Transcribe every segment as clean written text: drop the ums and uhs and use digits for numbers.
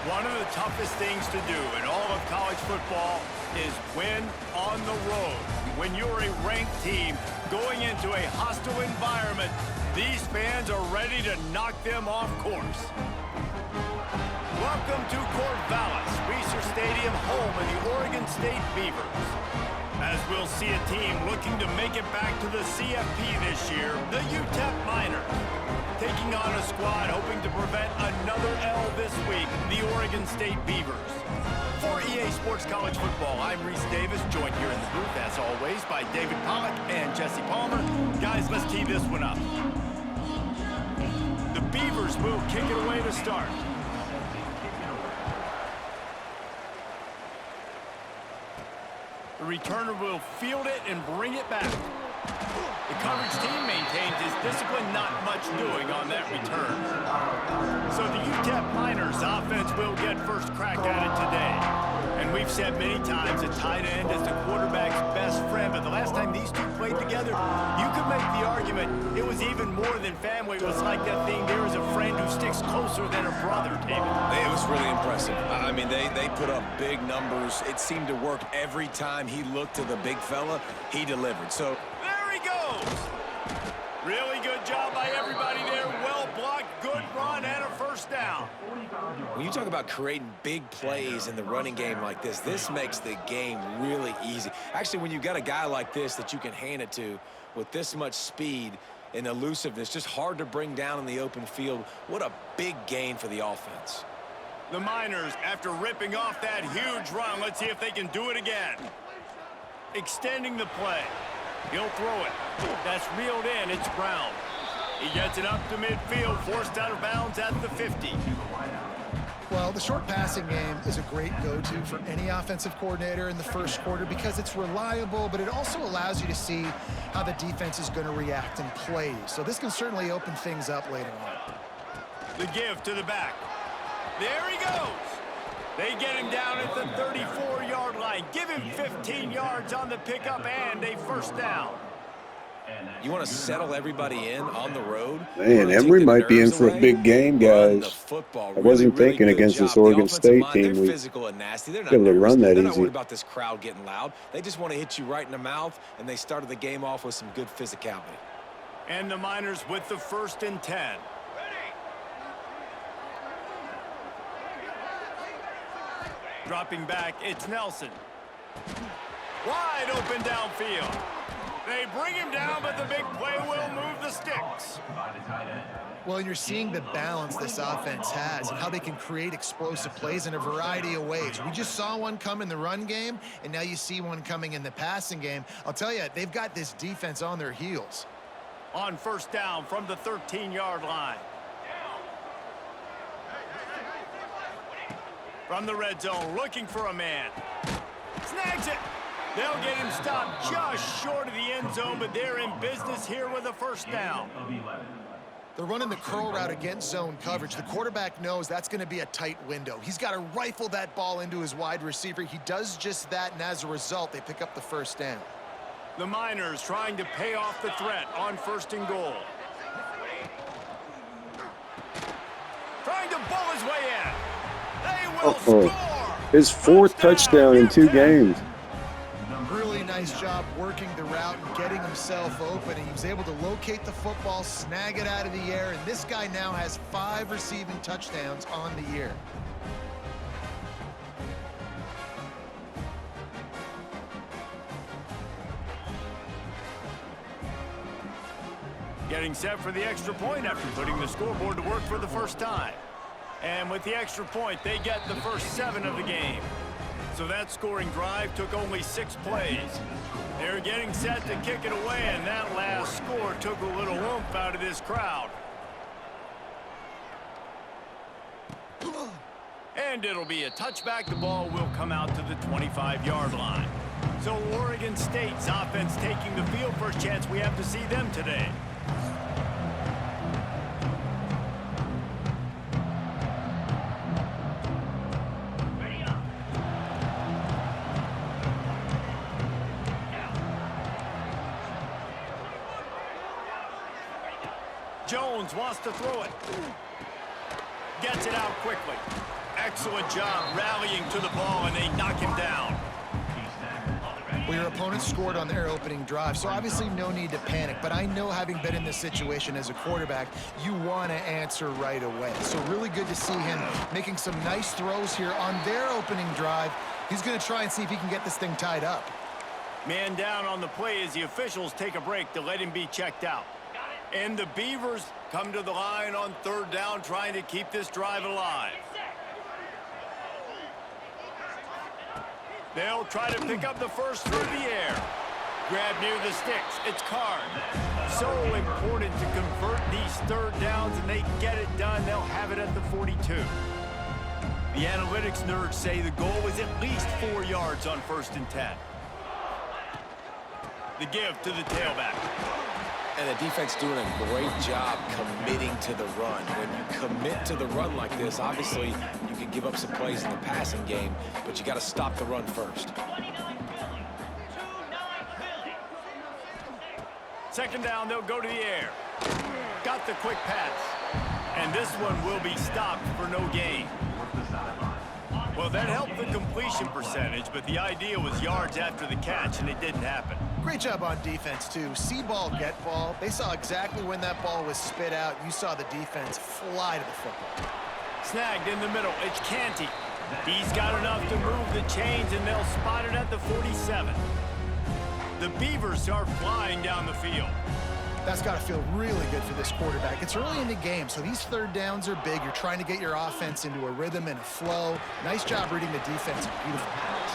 One of the toughest things to do in all of college football is win on the road. When you're a ranked team going into a hostile environment, these fans are ready to knock them off course. Welcome to Corvallis, Research Stadium, home of the Oregon State Beavers. As we'll see a team looking to make it back to the CFP this year, the Utep Miners. Taking on a squad hoping to prevent another L this week, the Oregon State Beavers. For EA Sports College Football, I'm Reese Davis, joined here in the booth, as always, by David Pollack and Jesse Palmer. Guys, let's tee this one up. The Beavers will kick it away to start. The returner will field it and bring it back. The coverage team maintains his discipline, not much doing on that return. So the Utep Miners offense will get first crack at it today. And we've said many times a tight end is the quarterback's best friend, but the last time these two played together, you could make the argument it was even more than family. It was like that thing, there is a friend who sticks closer than a brother, David. It was really impressive. I mean, they put up big numbers. It seemed to work every time he looked to the big fella, he delivered. So there he goes. Really good job by everybody there. Well blocked, good run, and a first down. When you talk about creating big plays in the running game like this makes the game really easy. Actually, when you've got a guy like this that you can hand it to with this much speed and elusiveness, just hard to bring down in the open field, what a big gain for the offense. The Miners, after ripping off that huge run, let's see if they can do it again. Extending the play. He'll throw it. That's reeled in. It's Brown. He gets it up to midfield, forced out of bounds at the 50. Well, the short passing game is a great go-to for any offensive coordinator in the first quarter because it's reliable, but it also allows you to see how the defense is going to react and play. So this can certainly open things up later on. The give to the back. There he goes. They get him down at the 34-yard line. Give him 15 yards on the pickup and a first down. You want to settle everybody in on the road? Man, Emory might be in for a big game, guys. I wasn't thinking against this Oregon State team. We physical and nasty. They're not able to run that They're not easy. worried about this crowd getting loud. They just want to hit you right in the mouth, and they started the game off with some good physicality. And the Miners with the 1st and 10. Dropping back, it's Nelson. Wide open downfield. They bring him down, but the big play will move the sticks. Well, you're seeing the balance this offense has and how they can create explosive plays in a variety of ways. We just saw one come in the run game, and now you see one coming in the passing game. I'll tell you, they've got this defense on their heels. On first down from the 13-yard line. From the red zone, looking for a man. Snags it. They'll get him stopped just short of the end zone, but they're in business here with a first down. They're running the curl route against zone coverage. The quarterback knows that's going to be a tight window. He's got to rifle that ball into his wide receiver. He does just that, and as a result, they pick up the first down. The Miners trying to pay off the threat on 1st and goal. Trying to bull his way in. They will score. His 4th touchdown in 2 games. Really nice job working the route and getting himself open. He was able to locate the football, snag it out of the air, and this guy now has 5 receiving touchdowns on the year. Getting set for the extra point after putting the scoreboard to work for the first time. And with the extra point, they get the first 7 of the game. So that scoring drive took only 6 plays. They're getting set to kick it away, and that last score took a little oomph out of this crowd. And it'll be a touchback. The ball will come out to the 25-yard line. So Oregon State's offense taking the field. First chance we have to see them today. Jones wants to throw it. Gets it out quickly. Excellent job rallying to the ball, and they knock him down. Well, your opponent scored on their opening drive, so obviously no need to panic. But I know, having been in this situation as a quarterback, you want to answer right away. So really good to see him making some nice throws here on their opening drive. He's going to try and see if he can get this thing tied up. Man down on the play as the officials take a break to let him be checked out. And the Beavers come to the line on 3rd down, trying to keep this drive alive. They'll try to pick up the first through the air. Grab near the sticks. It's Card. So important to convert these 3rd downs, and they get it done. They'll have it at the 42. The analytics nerds say the goal is at least 4 yards on 1st and 10. The give to the tailback. And the defense doing a great job committing to the run. When you commit to the run like this, obviously you can give up some plays in the passing game, but you got to stop the run first. 2nd down, they'll go to the air. Got the quick pass. And this one will be stopped for no gain. Well, that helped the completion percentage, but the idea was yards after the catch, and it didn't happen. Great job on defense, too. See ball, get ball. They saw exactly when that ball was spit out. You saw the defense fly to the football. Snagged in the middle. It's Canty. He's got enough to move the chains, and they'll spot it at the 47. The Beavers are flying down the field. That's got to feel really good for this quarterback. It's early in the game, so these 3rd downs are big. You're trying to get your offense into a rhythm and a flow. Nice job reading the defense. Beautiful pass.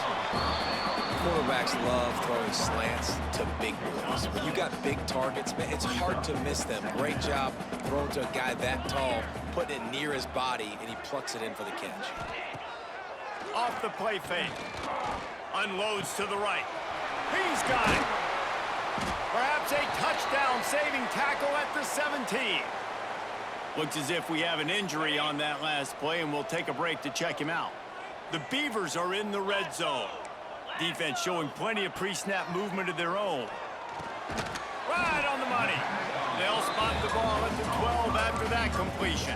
Quarterbacks love throwing slants to big boys. When you got big targets, man, it's hard to miss them. Great job throwing to a guy that tall, putting it near his body, and he plucks it in for the catch. Off the play fake. Unloads to the right. He's got it. Perhaps a touchdown-saving tackle at the 17. Looks as if we have an injury on that last play, and we'll take a break to check him out. The Beavers are in the red zone. Defense showing plenty of pre-snap movement of their own. Right on the money. They'll spot the ball at the 12 after that completion.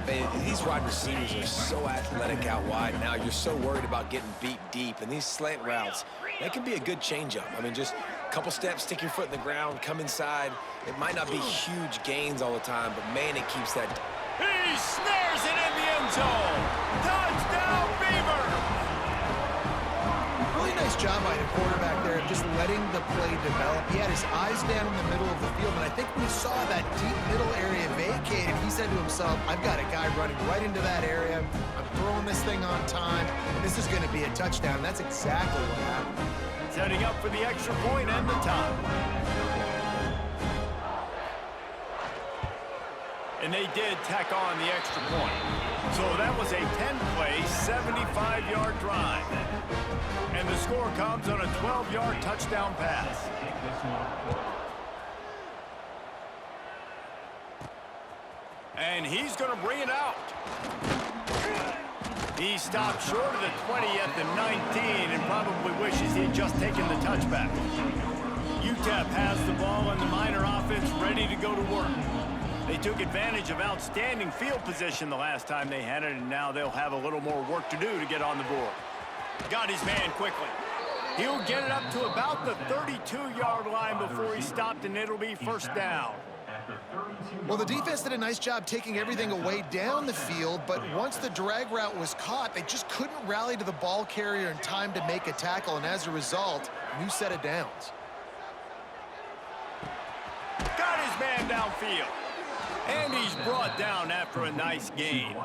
Man, these wide receivers are so athletic out wide now. You're so worried about getting beat deep. And these slant routes, that can be a good changeup. I mean, just a couple steps, stick your foot in the ground, come inside. It might not be huge gains all the time, but, man, it keeps that. He snares it in the end zone. Touchdown, Beavers! Really nice job by the quarterback there of just letting the play develop. He had his eyes down in the middle of the field, and I think we saw that deep middle area vacated. He said to himself, I've got a guy running right into that area. I'm throwing this thing on time. This is going to be a touchdown. That's exactly what happened. Setting up for the extra point and the time. And they did tack on the extra point. So that was a 10-play, 75-yard drive. And the score comes on a 12-yard touchdown pass. And he's going to bring it out. He stopped short of the 20 at the 19 and probably wishes he'd just taken the touchback. Utep has the ball and the Miner offense ready to go to work. They took advantage of outstanding field position the last time they had it, and now they'll have a little more work to do to get on the board. Got his man quickly. He'll get it up to about the 32-yard line before he stopped, and it'll be 1st down. Well, the defense did a nice job taking everything away down the field, but once the drag route was caught, they just couldn't rally to the ball carrier in time to make a tackle, and as a result, new set of downs. Got his man downfield. And he's brought down after a nice gain.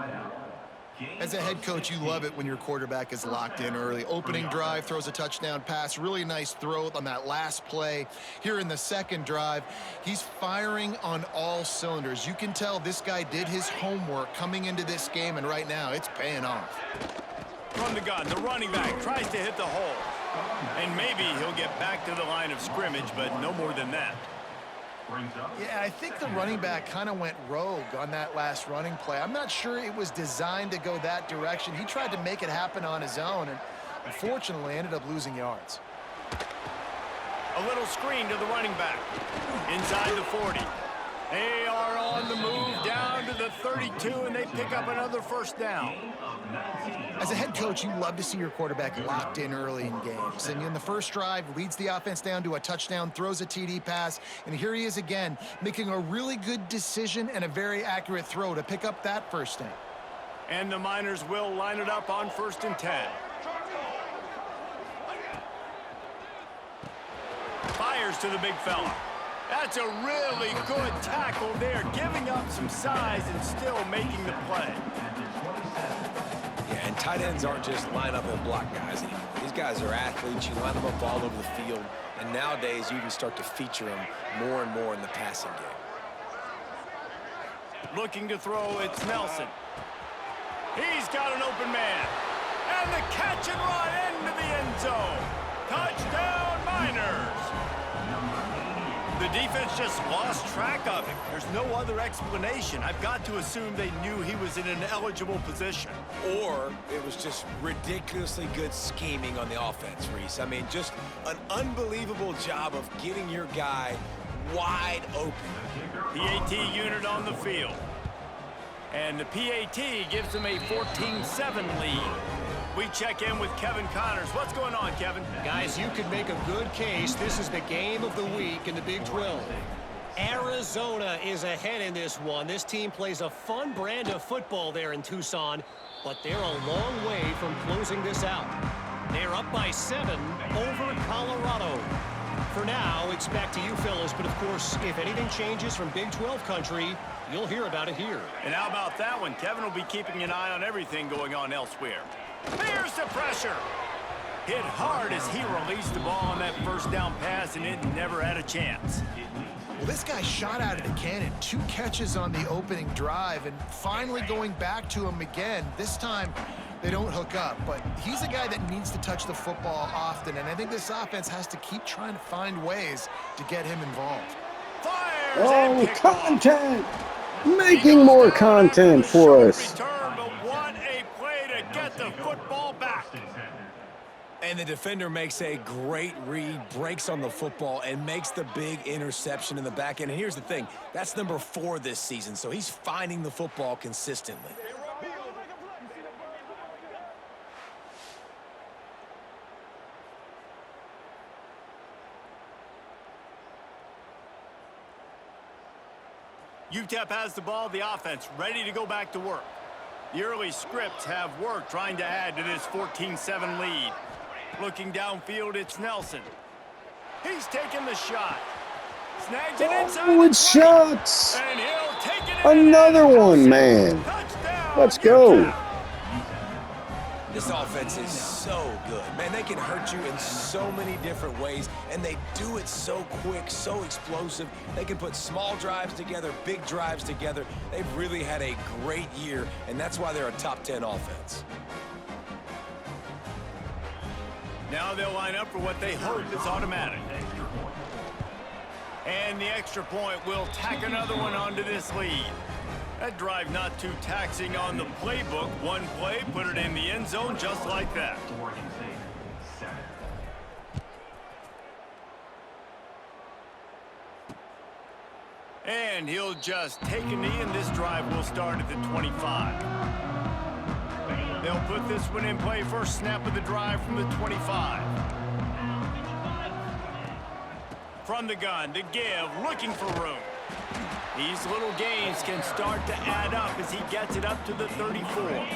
As a head coach, you love it when your quarterback is locked in early. Opening drive, throws a touchdown pass. Really nice throw on that last play. Here in the 2nd drive, he's firing on all cylinders. You can tell this guy did his homework coming into this game, and right now it's paying off. From the gun, the running back tries to hit the hole. And maybe he'll get back to the line of scrimmage, but no more than that. Yeah, I think the running back kind of went rogue on that last running play. I'm not sure it was designed to go that direction. He tried to make it happen on his own, and unfortunately ended up losing yards. A little screen to the running back. Inside the 40. They are on the move down to the 32, and they pick up another first down. As a head coach, you love to see your quarterback locked in early in games. And in the first drive, leads the offense down to a touchdown, throws a TD pass, and here he is again, making a really good decision and a very accurate throw to pick up that first down. And the Miners will line it up on 1st and 10. Fires to the big fella. That's a really good tackle there, giving up some size and still making the play. Yeah, and tight ends aren't just line up and block guys anymore. These guys are athletes. You line them up all over the field. And nowadays, you can start to feature them more and more in the passing game. Looking to throw, it's Nelson. He's got an open man. And the catch and run into the end zone. Touchdown, Miners. The defense just lost track of him. There's no other explanation. I've got to assume they knew he was in an eligible position. Or it was just ridiculously good scheming on the offense, Reese. I mean, just an unbelievable job of getting your guy wide open. PAT unit on the field. And the PAT gives them a 14-7 lead. We check in with Kevin Connors. What's going on, Kevin? Guys, you could make a good case. This is the game of the week in the Big 12. Arizona is ahead in this one. This team plays a fun brand of football there in Tucson, but they're a long way from closing this out. They're up by 7 over Colorado. For now, it's back to you fellas, but of course, if anything changes from Big 12 country, you'll hear about it here. And how about that one? Kevin will be keeping an eye on everything going on elsewhere. Here's the pressure. Hit hard as he released the ball on that first down pass, and it never had a chance. Well, this guy shot out of the cannon. 2 catches on the opening drive, and finally going back to him again. This time, they don't hook up, but he's a guy that needs to touch the football often, and I think this offense has to keep trying to find ways to get him involved. Fires Oh, content! Making more content for us. Return, but what a play to get the football back. And the defender makes a great read, breaks on the football, and makes the big interception in the back end. And here's the thing, that's number 4 this season, so he's finding the football consistently. Utep has the ball, the offense ready to go back to work. The early scripts have worked trying to add to this 14-7 lead. Looking downfield, it's Nelson. He's taking the shot. Snags it inside. Oh, it's Schuchts. And he'll take it. Another one, man. Touchdown, Let's go. Utep. This offense is so good. Man, they can hurt you in so many different ways, and they do it so quick, so explosive. They can put small drives together, big drives together. They've really had a great year, and that's why they're a top 10 offense. Now they'll line up for what they hope is automatic. And the extra point will tack another one onto this lead. That drive not too taxing on the playbook. One play, put it in the end zone just like that. And he'll just take a knee, and this drive will start at the 25. They'll put this one in play. First snap of the drive from the 25. From the gun, to give, looking for room. These little gains can start to add up as he gets it up to the 34.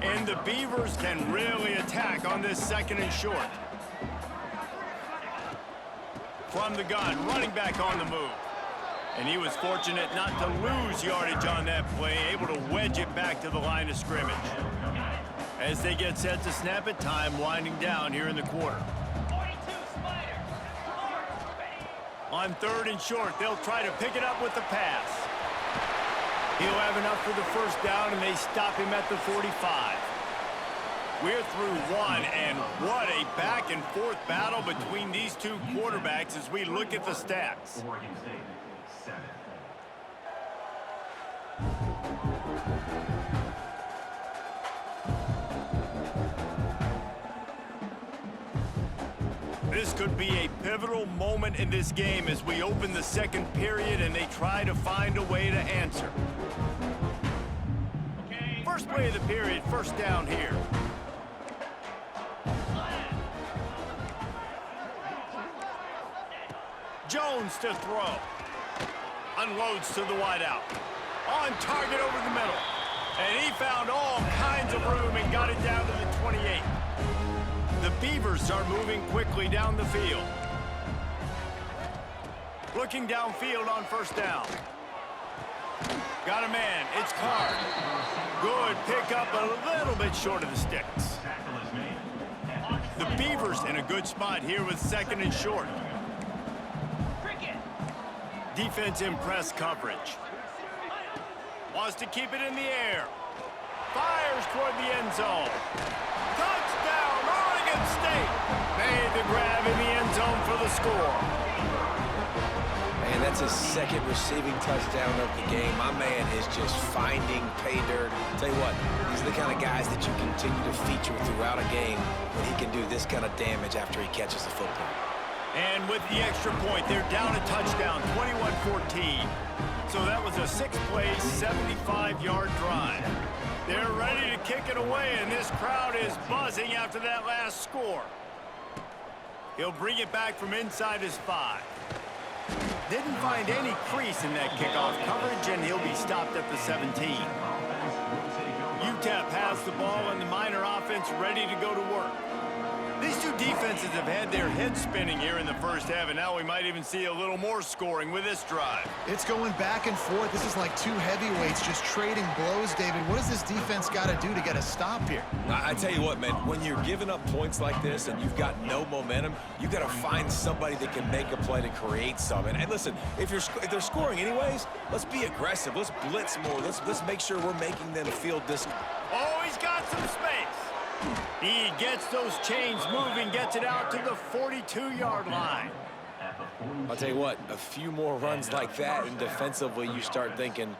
And the Beavers can really attack on this 2nd and short. From the gun, running back on the move. And he was fortunate not to lose yardage on that play, able to wedge it back to the line of scrimmage. As they get set to snap it, time winding down here in the quarter. On 3rd and short, they'll try to pick it up with the pass. He'll have enough for the first down, and they stop him at the 45. We're through one, and what a back-and-forth battle between these two quarterbacks as we look at the stats. This could be a pivotal moment in this game as we open the 2nd period and they try to find a way to answer. play of the period, first down here. Jones to throw. Unloads to the wideout. On target over the middle. And he found all kinds of room and got it down to the 28. The Beavers are moving quickly down the field. Looking downfield on first down. Got a man. It's Carr. Good pickup, a little bit short of the sticks. The Beavers in a good spot here with second and short. Defense in press coverage. Wants to keep it in the air. Fires toward the end zone. Touchdown, Oregon State. Made the grab in the end zone for the score. Man, that's his second receiving touchdown of the game. My man is just finding pay dirt. Tell you what, these are the kind of guys that you continue to feature throughout a game when he can do this kind of damage after he catches the football. And with the extra point, they're down a touchdown, 21-14. So that was a 6-play, 75-yard drive. They're ready to kick it away, and this crowd is buzzing after that last score. He'll bring it back from inside his 5. Didn't find any crease in that kickoff coverage, and he'll be stopped at the 17. Utep has the ball, and the Miner offense ready to go to work. These two defenses have had their heads spinning here in the first half, and now we might even see a little more scoring with this drive. It's going back and forth. This is like two heavyweights just trading blows, David. What does this defense got to do to get a stop here? I tell you what, man, when you're giving up points like this and you've got no momentum, you got to find somebody that can make a play to create something. And listen, if they're scoring anyways, let's be aggressive. Let's blitz more. Let's make sure we're making them feel this. Oh, he's got some space. He gets those chains moving, gets it out to the 42-yard line. I'll tell you what, a few more runs like that, and defensively you start thinking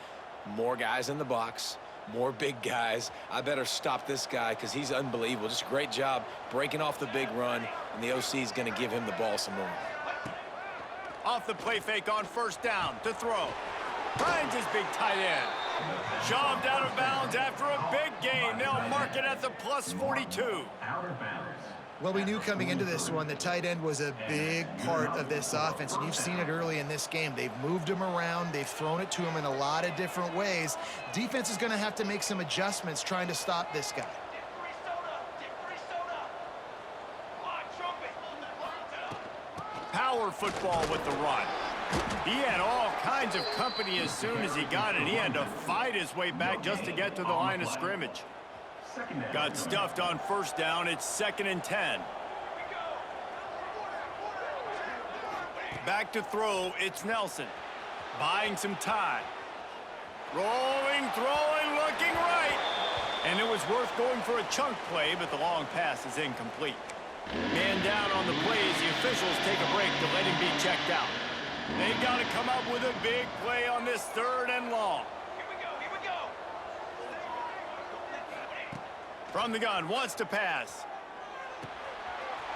more guys in the box, more big guys. I better stop this guy because he's unbelievable. Just a great job breaking off the big run, and the OC is going to give him the ball some more. Off the play fake on first down to throw. Finds his big tight end. Shoved out of bounds after a big gain. They'll mark it at the plus 42. Well, we knew coming into this one the tight end was a big part of this offense, and you've seen it early in this game. They've moved him around. They've thrown it to him in a lot of different ways. Defense is going to have to make some adjustments trying to stop this guy. Power football with the run. He had all kinds of company as soon as he got it. He had to fight his way back just to get to the line of scrimmage. Got stuffed on first down. It's 2nd and 10. Back to throw. It's Nelson. Buying some time. Rolling, throwing, looking right. And it was worth going for a chunk play, but the long pass is incomplete. Man down on the plays. The officials take a break to let him be checked out. They've got to come up with a big play on this 3rd and long. Here we go. From the gun, wants to pass.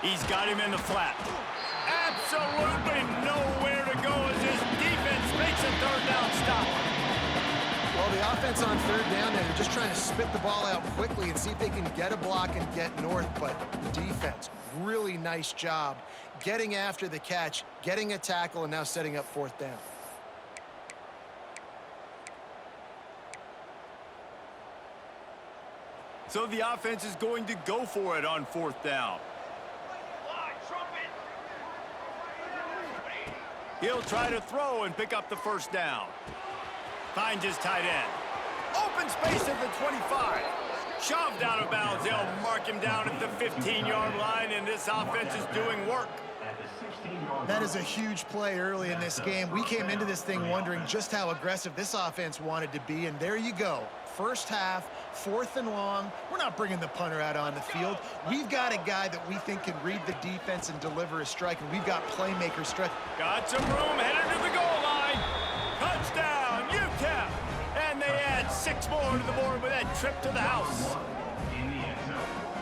He's got him in the flat. Absolutely nowhere to go as his defense makes a 3rd down stop. Well, the offense on 3rd down, they're just trying to spit the ball out quickly and see if they can get a block and get north, but the defense, really nice job getting after the catch, getting a tackle, and now setting up 4th down. So the offense is going to go for it on 4th down. He'll try to throw and pick up the 1st down. Finds his tight end. Open space at the 25. Shoved out of bounds. They'll mark him down at the 15-yard line, and this offense is doing work. That is a huge play early in this game. We came into this thing wondering just how aggressive this offense wanted to be, and there you go. First half, 4th and long. We're not bringing the punter out on the field. We've got a guy that we think can read the defense and deliver a strike, and we've got playmaker stretch. Got some room, headed to the goal line. Touchdown, Utep. And they add 6 more to the board with that trip to the house.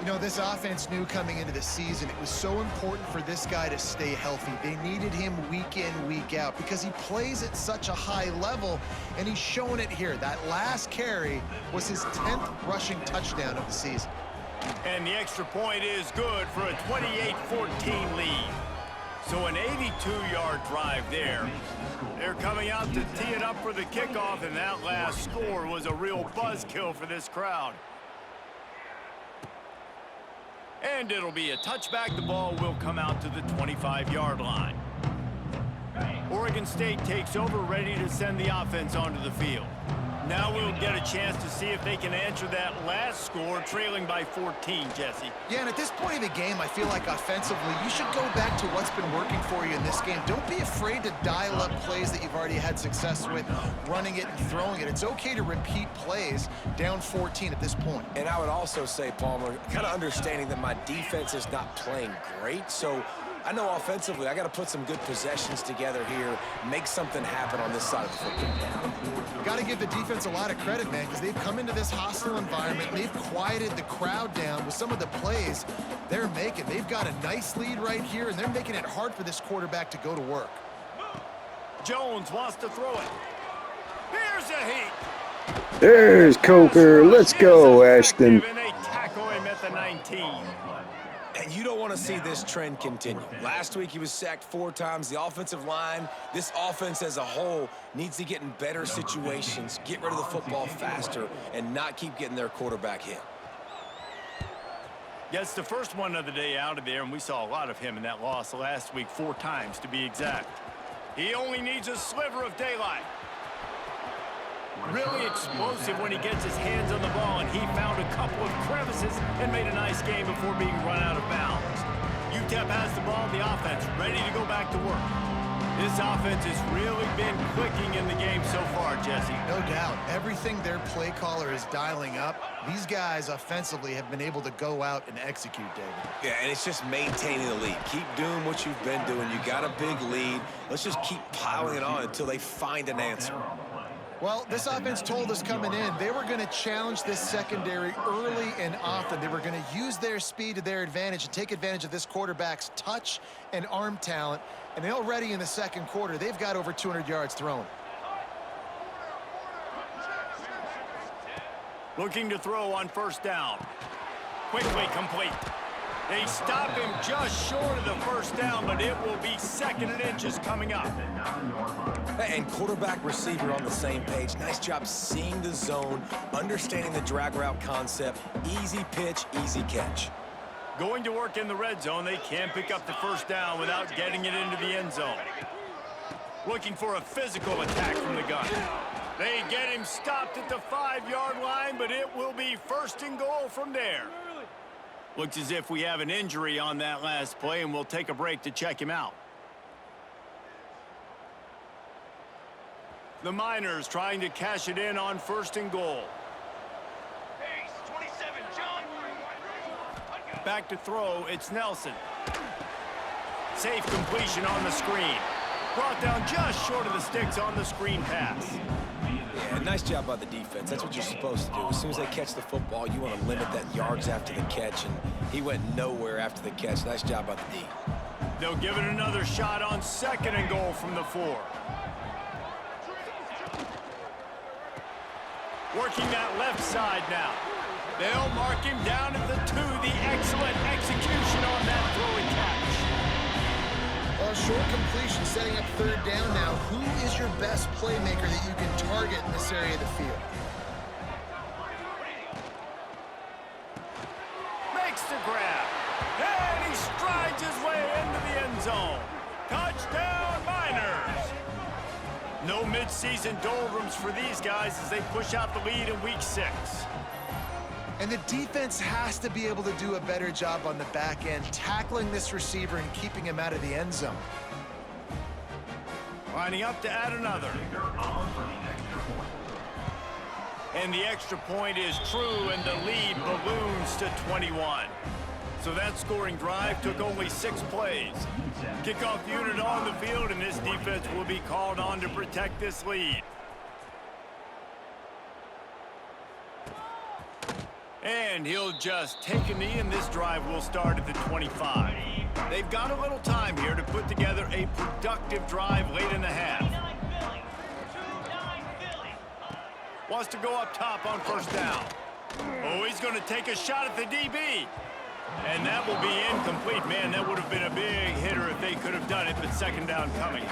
You know, this offense knew coming into the season it was so important for this guy to stay healthy. They needed him week in, week out because he plays at such a high level, and he's showing it here. That last carry was his 10th rushing touchdown of the season. And the extra point is good for a 28-14 lead. So an 82-yard drive there. They're coming out to tee it up for the kickoff, and that last score was a real buzzkill for this crowd. And it'll be a touchback. The ball will come out to the 25-yard line. Oregon State takes over, ready to send the offense onto the field. Now we'll get a chance to see if they can answer that last score, trailing by 14, Jesse. Yeah, and at this point of the game, I feel like offensively, you should go back to what's been working for you in this game. Don't be afraid to dial up plays that you've already had success with, running it and throwing it. It's okay to repeat plays down 14 at this point. And I would also say, Palmer, kind of understanding that my defense is not playing great, so I know offensively I got to put some good possessions together here, make something happen on this side of the football. Got to give the defense a lot of credit, man, because they've come into this hostile environment. They've quieted the crowd down with some of the plays they're making. They've got a nice lead right here, and they're making it hard for this quarterback to go to work. Jones wants to throw it. Here's a heat. There's Coker. Let's go, Ashton. And they tackle him at the 19. And you don't want to see this trend continue. Last week he was sacked 4 times. The offensive line, this offense as a whole, needs to get in better situations, get rid of the football faster, and not keep getting their quarterback hit. Gets the first one of the day out of there, and we saw a lot of him in that loss last week, 4 times to be exact. He only needs a sliver of daylight. Really explosive when he gets his hands on the ball, and he found a couple of crevices and made a nice game before being run out of bounds. Utep has the ball, the offense ready to go back to work. This offense has really been clicking in the game so far, Jesse. No doubt. Everything their play caller is dialing up, these guys offensively have been able to go out and execute, David. Yeah, and it's just maintaining the lead. Keep doing what you've been doing. You got a big lead. Let's just keep piling it on until they find an answer. Well, this offense told us coming in they were going to challenge this secondary early and often. They were going to use their speed to their advantage and take advantage of this quarterback's touch and arm talent. And already in the second quarter, they've got over 200 yards thrown. Looking to throw on first down. Quickly complete. They stop him just short of the first down, but it will be 2nd and inches coming up. And quarterback receiver on the same page. Nice job seeing the zone, understanding the drag route concept. Easy pitch, easy catch. Going to work in the red zone, they can't pick up the first down without getting it into the end zone. Looking for a physical attack from the gun. They get him stopped at the 5-yard line, but it will be 1st and goal from there. Looks as if we have an injury on that last play, and we'll take a break to check him out. The Miners trying to cash it in on 1st and goal. Back to throw, it's Nelson. Safe completion on the screen. Brought down just short of the sticks on the screen pass. Yeah, nice job by the defense. That's what you're supposed to do. As soon as they catch the football, you want to limit that yards after the catch, and he went nowhere after the catch. Nice job by the D. They'll give it another shot on 2nd and goal from the 4. Working that left side now. They'll mark him down at the 2. The excellent execution on that throwing catch. Well, short completion setting up 3rd down now. Who is your best playmaker that you can target in this area of the field? Makes the grab. And he strides his way into the end zone. Touchdown, Miners. No midseason doldrums for these guys as they push out the lead in week 6. And the defense has to be able to do a better job on the back end, tackling this receiver and keeping him out of the end zone. Lining up to add another. And the extra point is true, and the lead balloons to 21. So that scoring drive took only 6 plays. Kickoff unit on the field, and this defense will be called on to protect this lead. And he'll just take a knee, and this drive will start at the 25. They've got a little time here to put together a productive drive late in the half. Wants to go up top on first down. Oh, he's going to take a shot at the DB. And that will be incomplete. Man, that would have been a big hitter if they could have done it, but second down coming.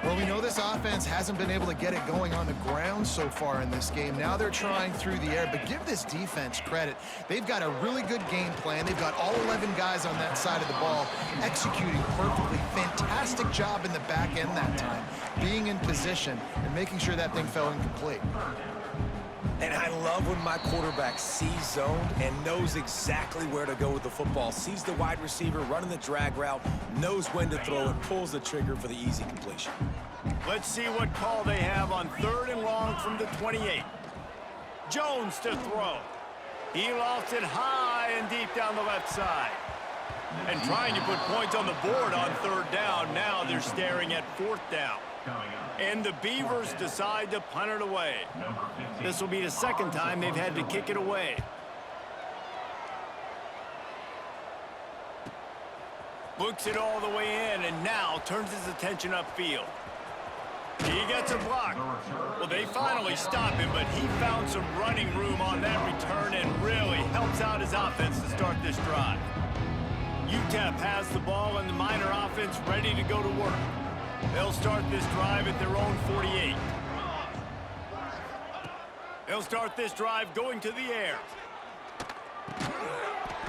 Well, we know this offense hasn't been able to get it going on the ground so far in this game. Now they're trying through the air, but give this defense credit. They've got a really good game plan. They've got all 11 guys on that side of the ball executing perfectly. Fantastic job in the back end that time, being in position and making sure that thing fell incomplete. And I love when my quarterback sees zoned and knows exactly where to go with the football. Sees the wide receiver running the drag route, knows when to throw it, pulls the trigger for the easy completion. Let's see what call they have on 3rd and long from the 28. Jones to throw. He lofts it high and deep down the left side. And trying to put points on the board on 3rd down. Now they're staring at 4th down. And the Beavers decide to punt it away. This will be the second time they've had to kick it away. Looks it all the way in and now turns his attention upfield. He gets a block. Well, they finally stop him, but he found some running room on that return and really helps out his offense to start this drive. Utep has the ball and the Miner offense ready to go to work. They'll start this drive at their own 48. They'll start this drive going to the air.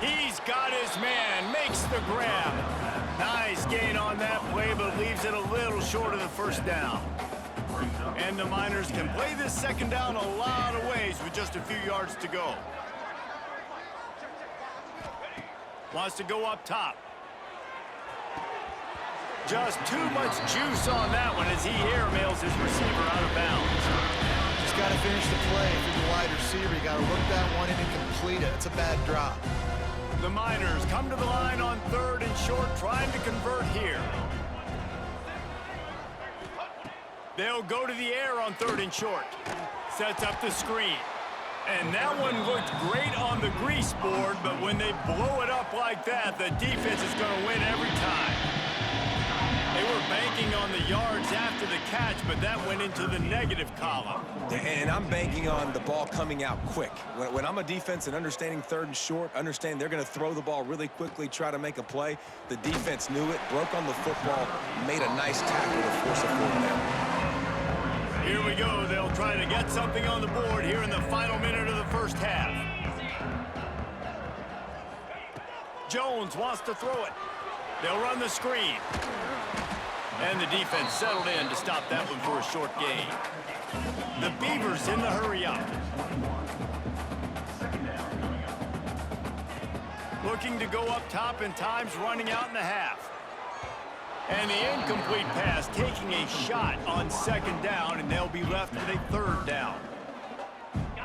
He's got his man, makes the grab. Nice gain on that play, but leaves it a little short of the first down. And the Miners can play this second down a lot of ways with just a few yards to go. Wants to go up top. Just too much juice on that one as he airmails his receiver out of bounds. Just got to finish the play for the wide receiver. You got to look that one in and complete it. It's a bad drop. The Miners come to the line on 3rd and short, trying to convert here. They'll go to the air on 3rd and short. Sets up the screen. And that one looked great on the grease board, but when they blow it up like that, the defense is going to win every time. They were banking on the yards after the catch, but that went into the negative column. And I'm banking on the ball coming out quick. When I'm a defense and understanding 3rd and short, understand they're going to throw the ball really quickly, try to make a play. The defense knew it, broke on the football, made a nice tackle to force a 4th down. Here we go. They'll try to get something on the board here in the final minute of the first half. Jones wants to throw it. They'll run the screen. And the defense settled in to stop that one for a short gain. The Beavers in the hurry up. Looking to go up top and time's running out in the half. And the incomplete pass taking a shot on 2nd down, and they'll be left with a 3rd down.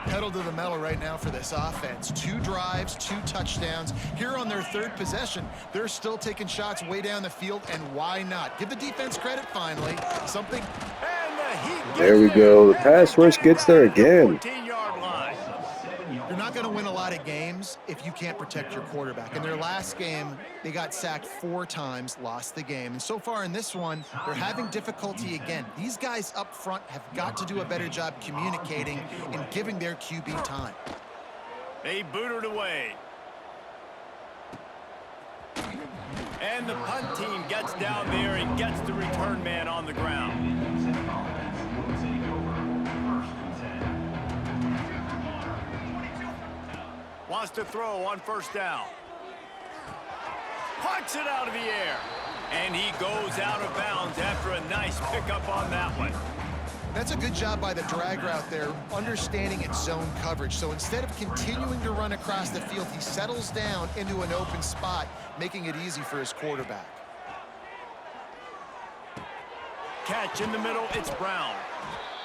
Pedal to the metal right now for this offense. 2 drives, 2 touchdowns. Here on their 3rd possession, they're still taking shots way down the field, and why not? Give the defense credit finally. Something. And the heat There we go. The pass rush gets there again. 14-yard line. You're not going to win a lot of games if you can't protect your quarterback. In their last game, they got sacked 4 times, lost the game. And so far in this one, they're having difficulty again. These guys up front have got to do a better job communicating and giving their QB time. They boot it away. And the punt team gets down there and gets the return man on the ground. Wants to throw on 1st down. Plucks it out of the air. And he goes out of bounds after a nice pickup on that one. That's a good job by the drag route there, understanding its zone coverage. So instead of continuing to run across the field, he settles down into an open spot, making it easy for his quarterback. Catch in the middle, it's Brown.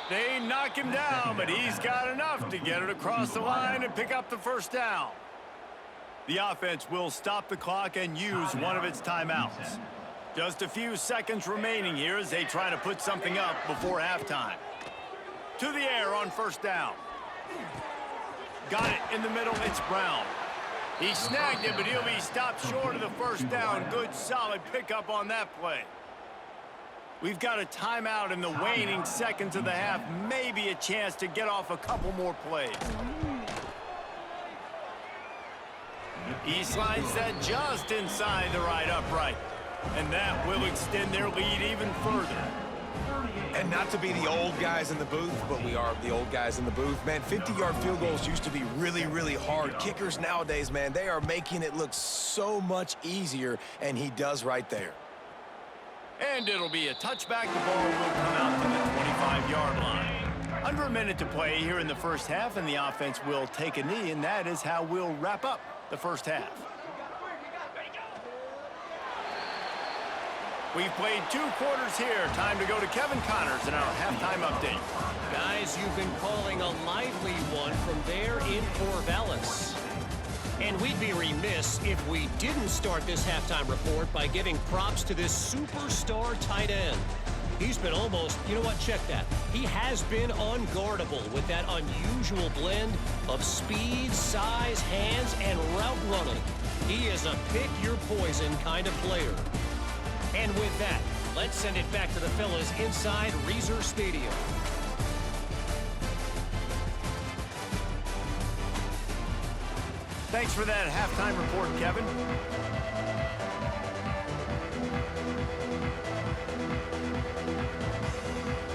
They knock him down, but he's got enough to get it across the line and pick up the 1st down. The offense will stop the clock and use one of its timeouts. Just a few seconds remaining here as they try to put something up before halftime. To the air on 1st down. got it in the middle. It's Brown. He snagged it, but he'll be stopped short of the first down. Good, solid pickup on that play. We've got a timeout in the waning seconds of the half. Maybe a chance to get off a couple more plays. He slides that just inside the right upright. And that will extend their lead even further. And not to be the old guys in the booth, but we are the old guys in the booth. Man, 50-yard field goals used to be really, really hard. Kickers nowadays, man, they are making it look so much easier, and he does right there. And it'll be a touchback. The ball will come out to the 25-yard line. Under a minute to play here in the first half, and the offense will take a knee, and that is how we'll wrap up the first half. We've played 2 quarters here. Time to go to Kevin Connors in our halftime update. Guys, you've been calling a lively one from there in Corvallis. And we'd be remiss if we didn't start this halftime report by giving props to this superstar tight end. He's been almost, you know what, check that. He has been unguardable with that unusual blend of speed, size, hands, and route running. He is a pick-your-poison kind of player. And with that, let's send it back to the fellas inside Reser Stadium. Thanks for that halftime report, Kevin.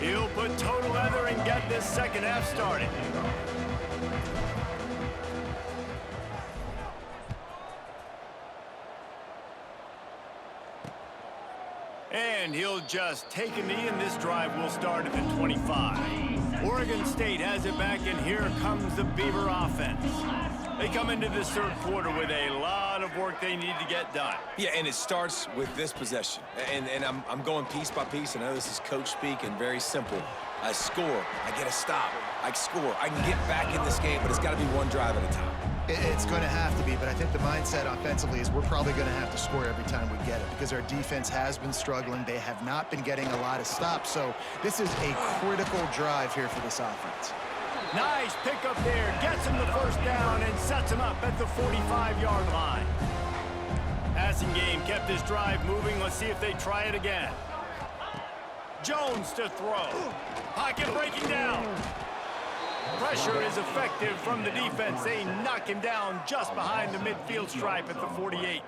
He'll put total leather and get this second half started. And he'll just take a knee, and this drive will start at the 25. Oregon State has it back, and here comes the Beaver offense. They come into this third quarter with a lot of work they need to get done. Yeah, and it starts with this possession. And I'm going piece by piece. I know this is coach speak and very simple. I score. I get a stop. I score. I can get back in this game, but it's got to be one drive at a time. It's going to have to be, but I think the mindset offensively is we're probably going to have to score every time we get it because our defense has been struggling. They have not been getting a lot of stops, so this is a critical drive here for this offense. Nice pickup there. Gets him the first down and sets him up at the 45-yard line. Passing game kept this drive moving. Let's see if they try it again. Jones to throw. Pocket breaking down. Pressure is effective from the defense. They knock him down just behind the midfield stripe at the 48.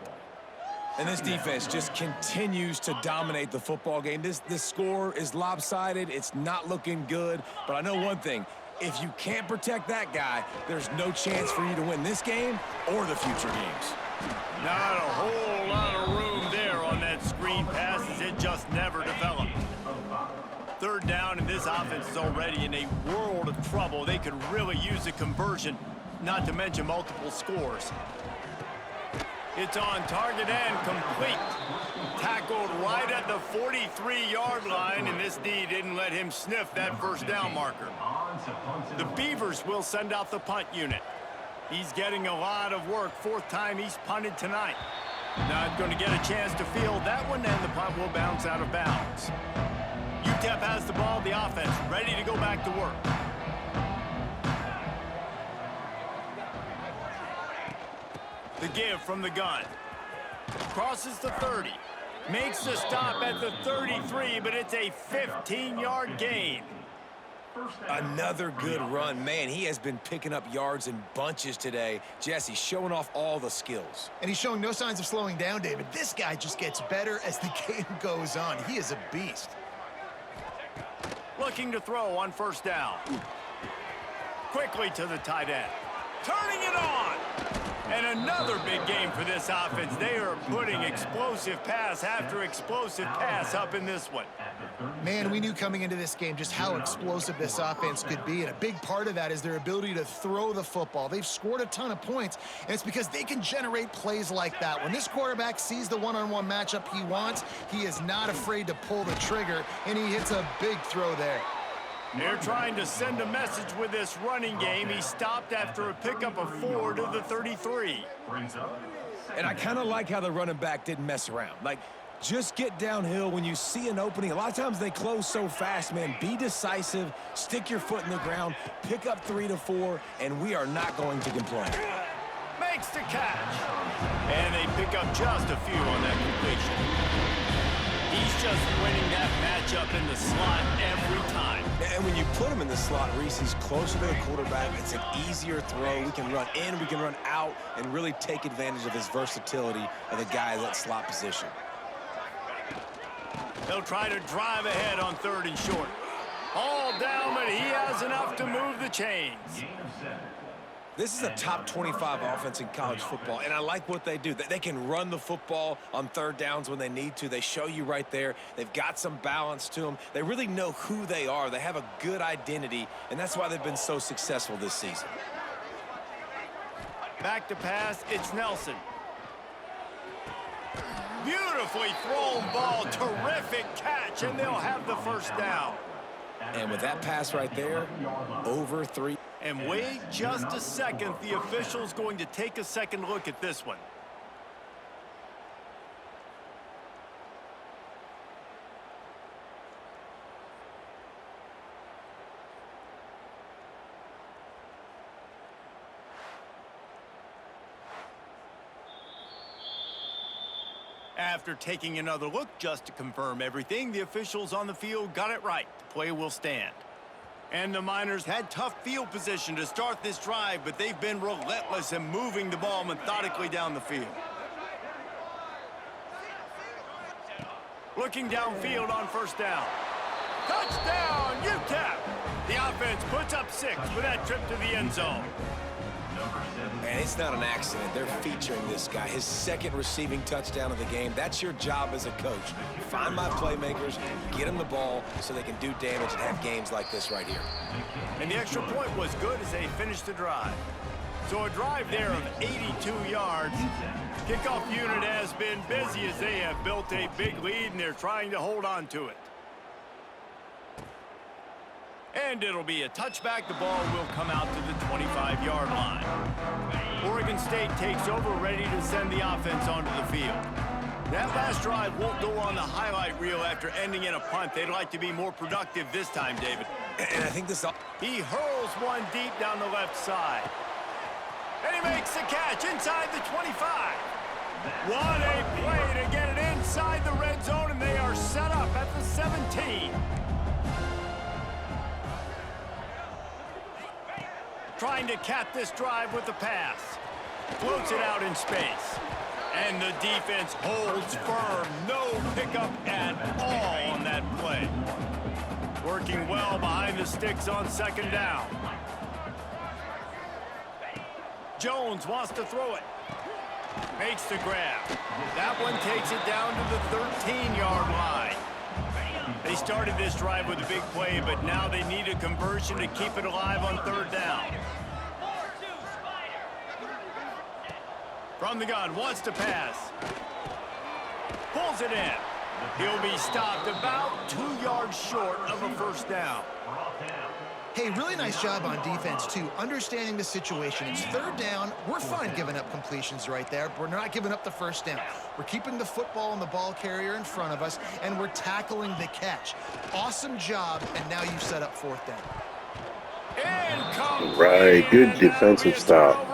And this defense just continues to dominate the football game. This score is lopsided. It's not looking good. But I know one thing. If you can't protect that guy, there's no chance for you to win this game or the future games. Not a whole lot of room there on that screen pass as it just never developed. Third down, and this offense is already in a world of trouble. They could really use a conversion, not to mention multiple scores. It's on target and complete. Tackled right at the 43-yard line, and this D didn't let him sniff that first down marker. The Beavers will send out the punt unit. He's getting a lot of work. 4th time he's punted tonight. Not going to get a chance to field that one, and the punt will bounce out of bounds. Utep has the ball, the offense ready to go back to work. The give from the gun. Crosses the 30. Makes the stop at the 33, but it's a 15-yard gain. Another good run. Man, he has been picking up yards in bunches today. Jesse showing off all the skills. And he's showing no signs of slowing down, David. This guy just gets better as the game goes on. He is a beast. Looking to throw on first down. Quickly to the tight end. Turning it on. And another big game for this offense. They are putting explosive pass after explosive pass up in this one. Man, we knew coming into this game just how explosive this offense could be, and a big part of that is their ability to throw the football. They've scored a ton of points, and it's because they can generate plays like that. When this quarterback sees the one-on-one matchup he wants, he is not afraid to pull the trigger, and he hits a big throw there. They're trying to send a message with this running game. He stopped after a pickup of 4 to the 33. And I kind of like how the running back didn't mess around. Like, Just get downhill when you see an opening. A lot of times they close so fast, man. Be decisive, stick your foot in the ground, pick up 3 to 4, and we are not going to complain. Makes the catch. And they pick up just a few on that completion. He's just winning that matchup in the slot every time. And when you put him in the slot, Reese, he's closer to the quarterback. It's an easier throw. We can run in, we can run out, and really take advantage of his versatility of the guy in that slot position. They'll try to drive ahead on 3rd and short. All down, but he has enough to move the chains. This is a top 25 offense in college football, and I like what they do. They can run the football on 3rd downs when they need to. They show you right there. They've got some balance to them. They really know who they are. They have a good identity, and that's why they've been so successful this season. Back to pass, it's Nelson. Beautifully thrown ball, terrific catch, and they'll have the 1st down. And with that pass right there, over 3. And wait just a second, the official's going to take a second look at this one. After taking another look just to confirm everything, the officials on the field got it right. The play will stand. And the Miners had tough field position to start this drive, but they've been relentless in moving the ball methodically down the field. Looking downfield on 1st down. Touchdown, Utep! The offense puts up 6 with that trip to the end zone. And it's not an accident. They're featuring this guy. His 2nd receiving touchdown of the game. That's your job as a coach. Find my playmakers, get them the ball so they can do damage and have games like this right here. And the extra point was good as they finished the drive. So a drive there of 82 yards. Kickoff unit has been busy as they have built a big lead, and they're trying to hold on to it. And it'll be a touchback. The ball will come out to the 25-yard line. Oregon State takes over, ready to send the offense onto the field. That last drive won't go on the highlight reel after ending in a punt. They'd like to be more productive this time, David. And I think this... He hurls one deep down the left side. And he makes the catch inside the 25. What a play to get it inside the red zone, and they are set up at the 17. Trying to cap this drive with the pass. Floats it out in space. And the defense holds firm. No pickup at all on that play. Working well behind the sticks on 2nd down. Jones wants to throw it. Makes the grab. That one takes it down to the 13-yard line. They started this drive with a big play, but now they need a conversion to keep it alive on 3rd down. From the gun, wants to pass. Pulls it in. He'll be stopped about 2 yards short of a 1st down. Hey, really nice job on defense, too, understanding the situation. It's 3rd down. We're fine giving up completions right there, but we're not giving up the 1st down. We're keeping the football and the ball carrier in front of us, and we're tackling the catch. Awesome job, and now you've set up 4th down. Right, good defensive stop.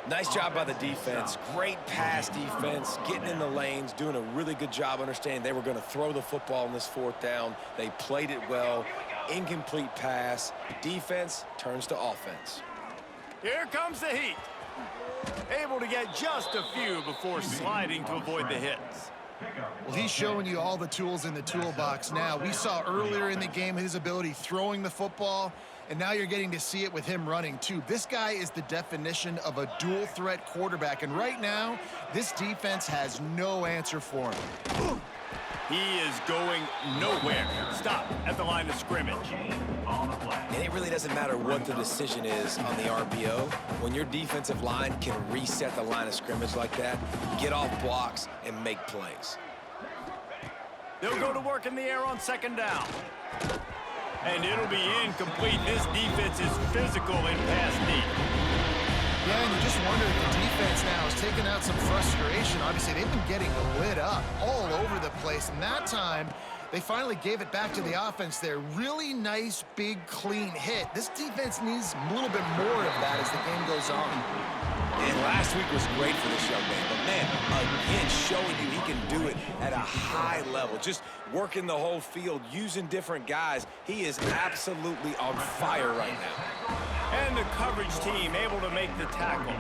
Nice job by the defense. Great pass defense, getting in the lanes, doing a really good job understanding they were going to throw the football on this 4th down. They played it well. Incomplete pass. Defense turns to offense. Here comes the heat. Able to get just a few before sliding to avoid the hits. Well, he's showing you all the tools in the toolbox now. We saw earlier in the game his ability throwing the football, and now you're getting to see it with him running, too. This guy is the definition of a dual-threat quarterback, and right now, this defense has no answer for him. He is going nowhere. Stop at the line of scrimmage. And it really doesn't matter what the decision is on the RPO. When your defensive line can reset the line of scrimmage like that, get off blocks and make plays. They'll go to work in the air on 2nd down. And it'll be incomplete. This defense is physical in pass deep. Yeah, and you just wonder if the defense now is taking out some frustration. Obviously, they've been getting lit up all over the place, and that time they finally gave it back to the offense there. Really nice, big, clean hit. This defense needs a little bit more of that as the game goes on. And last week was great for this young man. But, man, again, showing you he can do it at a high level. Just working the whole field, using different guys. He is absolutely on fire right now. And the coverage team able to make the tackle.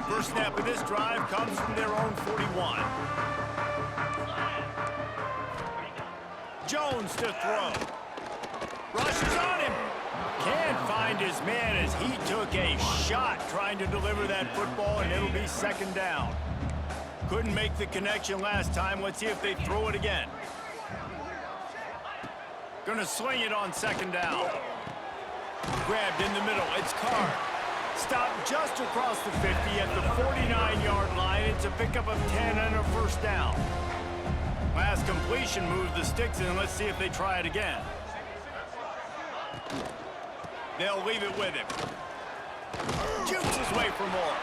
First snap of this drive comes from their own 41. Jones to throw. Rushes on him. Can't find his man as he took a shot trying to deliver that football, and it'll be second down. Couldn't make the connection last time. Let's see if they throw it again. Gonna sling it on second down. Grabbed in the middle. It's Carr. Stopped just across the 50 at the 49-yard line. It's a pickup of 10 and a first down. Last completion moved the sticks in. Let's see if they try it again. They'll leave it with him. Shoots his way for more.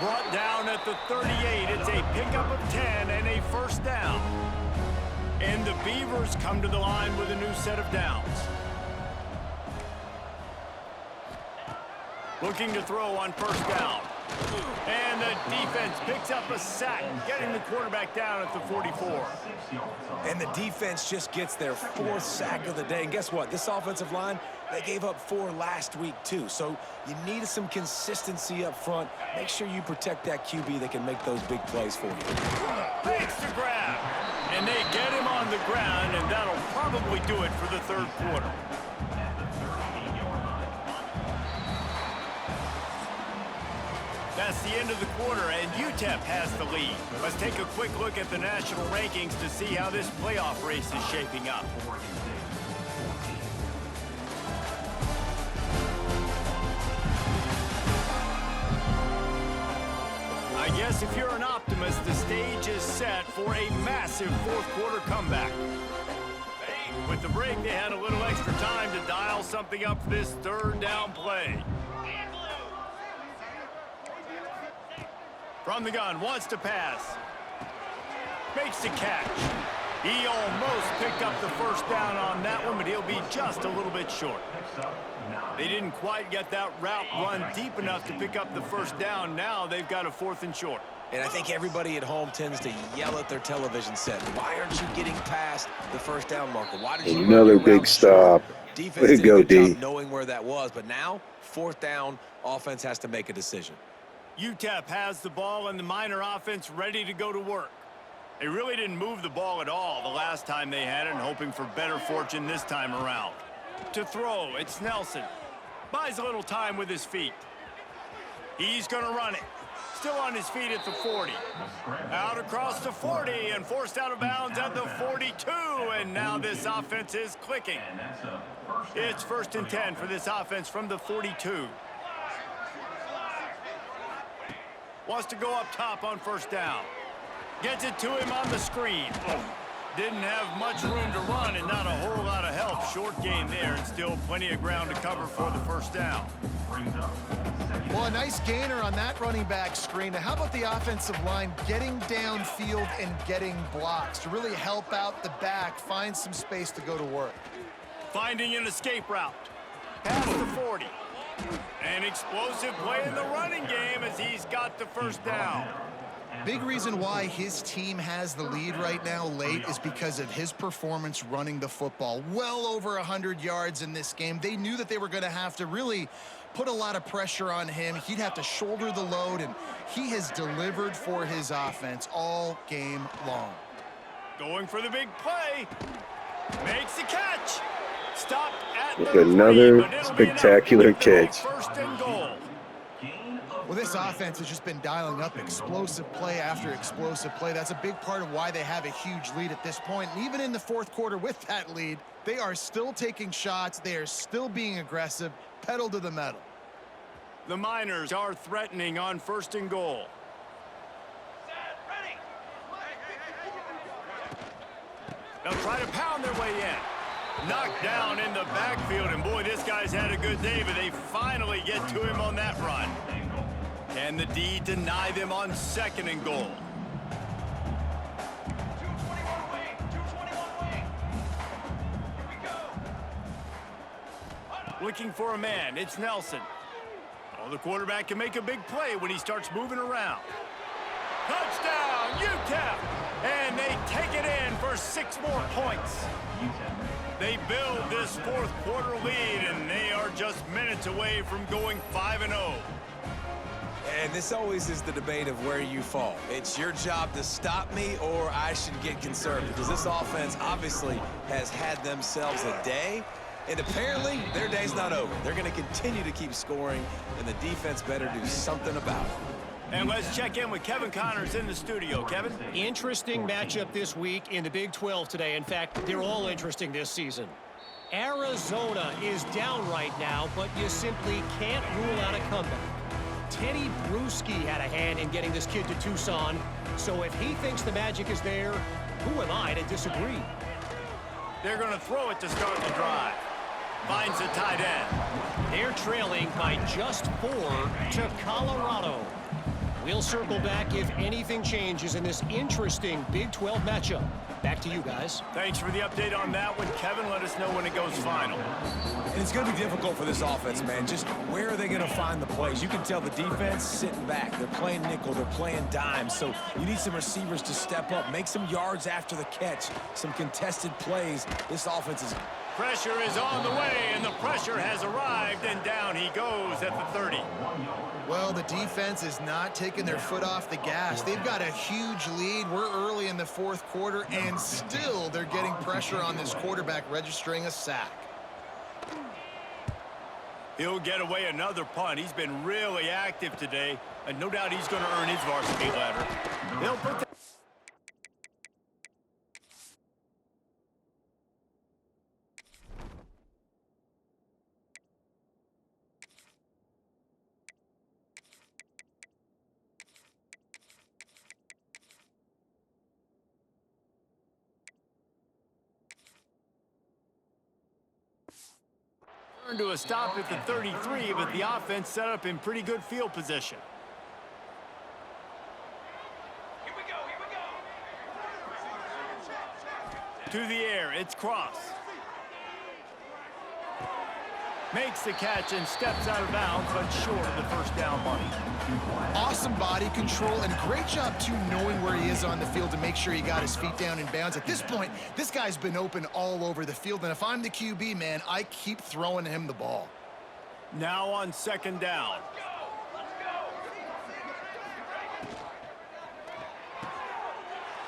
Brought down at the 38. It's a pickup of 10 and a first down. And the Beavers come to the line with a new set of downs. Looking to throw on first down. And the defense picks up a sack, getting the quarterback down at the 44. And the defense just gets their 4th sack of the day. And guess what? This offensive line, they gave up 4 last week, too. So you need some consistency up front. Make sure you protect that QB that can make those big plays for you. Makes the grab. And they get him on the ground, and that'll probably do it for the third quarter. That's the end of the quarter, and Utep has the lead. Let's take a quick look at the national rankings to see how this playoff race is shaping up. I guess if you're an optimist, the stage is set for a massive fourth quarter comeback. With the break, they had a little extra time to dial something up for this third down play. From the gun, wants to pass. Makes the catch. He almost picked up the first down on that one, but he'll be just a little bit short. They didn't quite get that route run deep enough to pick up the first down. Now they've got a 4th and short. And I think everybody at home tends to yell at their television set. Why aren't you getting past the first down marker? Why did you Another big stop. Defense Way to go, did a good D. job knowing where that was, but now 4th down, offense has to make a decision. Utep has the ball and the Miner offense ready to go to work. They really didn't move the ball at all the last time they had it, and hoping for better fortune this time around. To throw, it's Nelson. Buys a little time with his feet. He's going to run it. Still on his feet at the 40. Out across the 40 and forced out of bounds at the 42. And now this offense is clicking. It's 1st and 10 for this offense from the 42. Wants to go up top on first down. Gets it to him on the screen. Didn't have much room to run and not a whole lot of help. Short gain there and still plenty of ground to cover for the first down. Well, a nice gainer on that running back screen. Now, how about the offensive line getting downfield and getting blocks to really help out the back, find some space to go to work? Finding an escape route. Past the 40. An explosive play in the running game as he's got the first down. Big reason why his team has the lead right now late is because of his performance running the football. Well over 100 yards in this game. They knew that they were going to have to really put a lot of pressure on him. He'd have to shoulder the load, and he has delivered for his offense all game long. Going for the big play. Makes the catch. Stopped at the Another 3, spectacular catch. First and goal. Well, this offense has just been dialing up explosive play after explosive play. That's a big part of why they have a huge lead at this point. And even in the fourth quarter with that lead, they are still taking shots. They are still being aggressive, pedal to the metal. The Miners are threatening on first and goal. They'll try to pound their way in. Knocked down in the backfield, and boy, this guy's had a good day, but they finally get to him on that run. Can the D deny them on 2nd and goal? Looking for a man, it's Nelson. Oh, the quarterback can make a big play when he starts moving around. Touchdown, Utep! And they take it in for 6 more points. They build this 4th quarter lead, and they are just minutes away from going 5-0. And this always is the debate of where you fall. It's your job to stop me, or I should get conservative, because this offense obviously has had themselves a day, and apparently their day's not over. They're going to continue to keep scoring, and the defense better do something about it. And let's check in with Kevin Connors in the studio. Kevin? Interesting matchup this week in the Big 12 today. In fact, they're all interesting this season. Arizona is down right now, but you simply can't rule out a comeback. Teddy Bruschi had a hand in getting this kid to Tucson, so if he thinks the magic is there, who am I to disagree? They're going to throw it to start the drive. Finds the tight end. They're trailing by just 4 to Colorado. We'll circle back if anything changes in this interesting Big 12 matchup. Back to you guys. Thanks for the update on that one, Kevin. Let us know when it goes final. And it's going to be difficult for this offense, man. Just where are they going to find the plays? You can tell the defense sitting back. They're playing nickel. They're playing dime. So you need some receivers to step up, make some yards after the catch, some contested plays. This offense is... Pressure is on the way, and the pressure has arrived, and down he goes at the 30. Well, the defense is not taking their foot off the gas. They've got a huge lead. We're early in the 4th quarter, and still they're getting pressure on this quarterback, registering a sack. He'll get away another punt. He's been really active today, and no doubt he's going to earn his varsity ladder. They'll put the to a stop at the 33, but the offense set up in pretty good field position. Here we go. To the air, it's Cross. Makes the catch and steps out of bounds, but short of the first down money. Awesome body control and great job, too, knowing where he is on the field to make sure he got his feet down in bounds. At this point, this guy's been open all over the field, and if I'm the QB, man, I keep throwing him the ball. Now on 2nd down.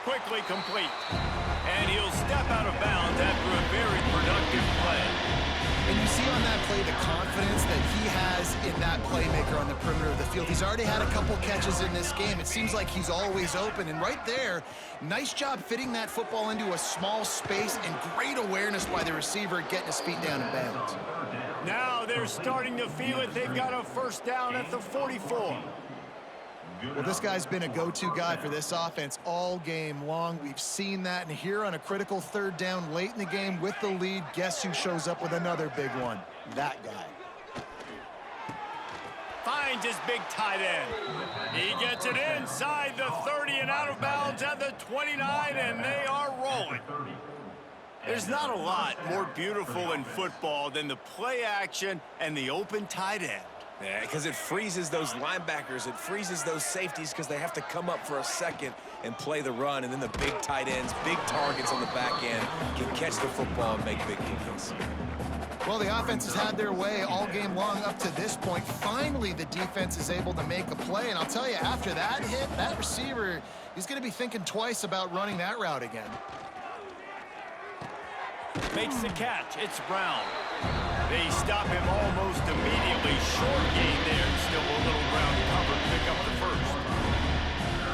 Quickly complete. And he'll step out of bounds after a very productive play. And you see on that play the confidence that he has in that playmaker on the perimeter of the field. He's already had a couple catches in this game. It seems like he's always open. And right there, nice job fitting that football into a small space and great awareness by the receiver getting his feet down in bounds. Now they're starting to feel it. They've got a first down at the 44. Well, this guy's been a go-to guy for this offense all game long. We've seen that, and here on a critical 3rd down late in the game with the lead, guess who shows up with another big one? That guy. Finds his big tight end. He gets it inside the 30 and out of bounds at the 29, and they are rolling. There's not a lot more beautiful in football than the play action and the open tight end. Yeah, because it freezes those linebackers. It freezes those safeties because they have to come up for a second and play the run. And then the big tight ends, big targets on the back end can catch the football and make big plays. Well, the offense has had their way all game long up to this point. Finally, the defense is able to make a play. And I'll tell you, after that hit, that receiver, he's going to be thinking twice about running that route again. Makes the catch. It's Brown. They stop him almost immediately. Short gain there, and still a little ground cover to pick up the first.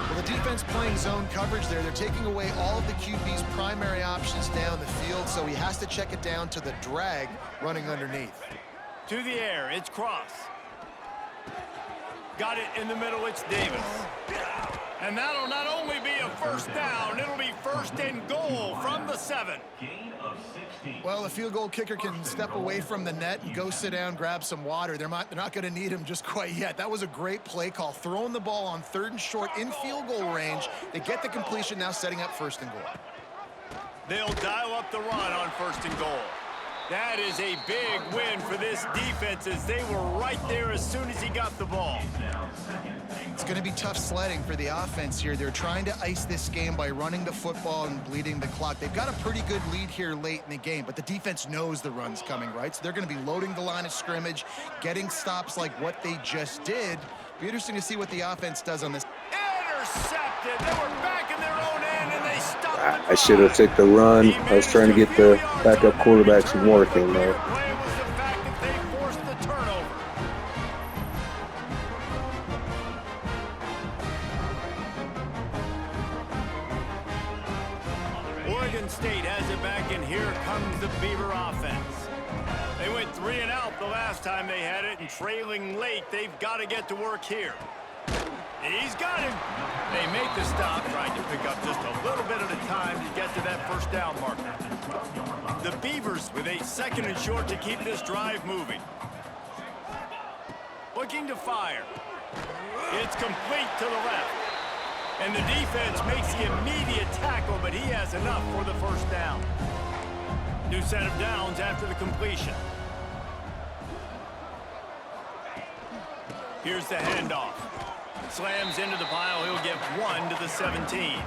Well, the defense playing zone coverage there. They're taking away all of the QB's primary options down the field, so he has to check it down to the drag running underneath. To the air, it's Cross. Got it in the middle, it's Davis. And that'll not only be a first down, it'll be first and goal from the 7. Well, a field goal kicker can step away from the net and go sit down, grab some water. They're not going to need him just quite yet. That was a great play call. Throwing the ball on 3rd and short in field goal range. They get the completion, now setting up 1st and goal. They'll dial up the run on 1st and goal. That is a big win for this defense as they were right there as soon as he got the ball. It's going to be tough sledding for the offense here. They're trying to ice this game by running the football and bleeding the clock. They've got a pretty good lead here late in the game, but the defense knows the run's coming, right? So they're going to be loading the line of scrimmage, getting stops like what they just did. Be interesting to see what the offense does on this. Intercepted. They were back in their own end, and they stopped the drive. I should have took the run. I was trying to get the backup quarterback some work in there. Play was the fact that they forced the turnover. Oregon State has it back, and here comes the Beaver offense. They went 3 and out the last time they had it, and trailing late, they've got to get to work here. He's got him. They make the stop, trying to pick up just a little bit at a time to get to that first down marker. The Beavers with a 2nd and short to keep this drive moving. Looking to fire. It's complete to the left. And the defense makes the immediate tackle, but he has enough for the first down. New set of downs after the completion. Here's the handoff. Slams into the pile. He'll get 1 to the 17.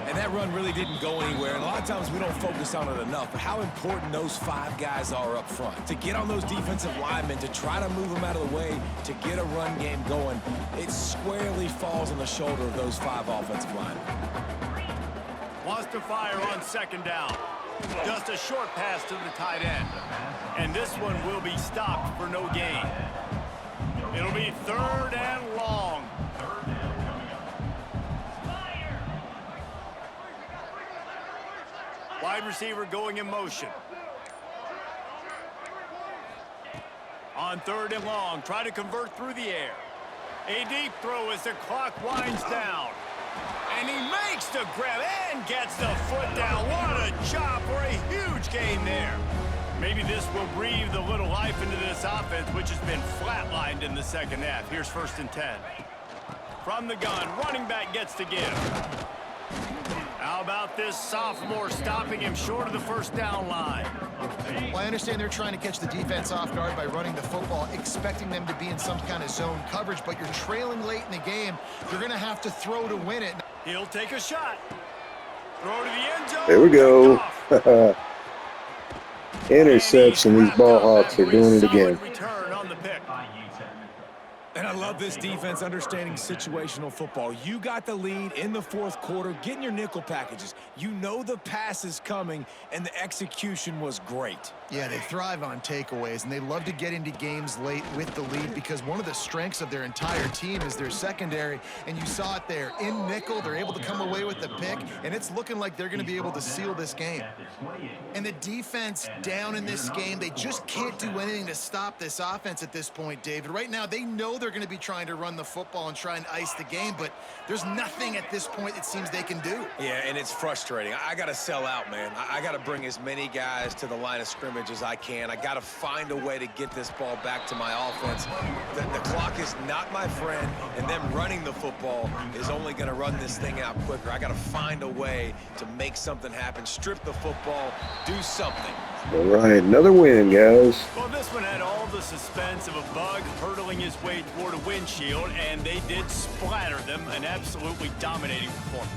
And that run really didn't go anywhere. And a lot of times we don't focus on it enough. But how important those 5 guys are up front. To get on those defensive linemen, to try to move them out of the way, to get a run game going, it squarely falls on the shoulder of those 5 offensive linemen. Wants to fire on 2nd down. Just a short pass to the tight end. And this one will be stopped for no gain. It'll be 3rd and long. Wide receiver going in motion. On 3rd and long, try to convert through the air. A deep throw as the clock winds down. And he makes the grab and gets the foot down. What a job for a huge gain there. Maybe this will breathe a little life into this offense, which has been flatlined in the 2nd half. Here's 1st and 10. From the gun, running back gets the give. How about this sophomore stopping him short of the first down line? Well, I understand they're trying to catch the defense off guard by running the football, expecting them to be in some kind of zone coverage, but you're trailing late in the game. You're going to have to throw to win it. He'll take a shot. Throw to the end zone. There we go. Interception. These ball hawks are doing it again. Return on the pick. And I love this defense understanding situational football. You got the lead in the 4th quarter, getting your nickel packages. You know the pass is coming, and the execution was great. Yeah, they thrive on takeaways, and they love to get into games late with the lead because one of the strengths of their entire team is their secondary, and you saw it there. In nickel, they're able to come away with the pick, and it's looking like they're going to be able to seal this game. And the defense down in this game, they just can't do anything to stop this offense at this point, David. Right now, they know they're going to be trying to run the football and try and ice the game, but there's nothing at this point it seems they can do. Yeah, and it's frustrating. I got to sell out, man. I got to bring as many guys to the line of scrimmage as I can. I got to find a way to get this ball back to my offense. The clock is not my friend, and them running the football is only going to run this thing out quicker. I got to find a way to make something happen, strip the football, do something. All right, another win, guys. Well, this one had all the suspense of a bug hurtling his way toward a windshield, and they did splatter them. An absolutely dominating performance.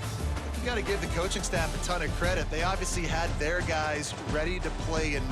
You got to give the coaching staff a ton of credit. They obviously had their guys ready to play in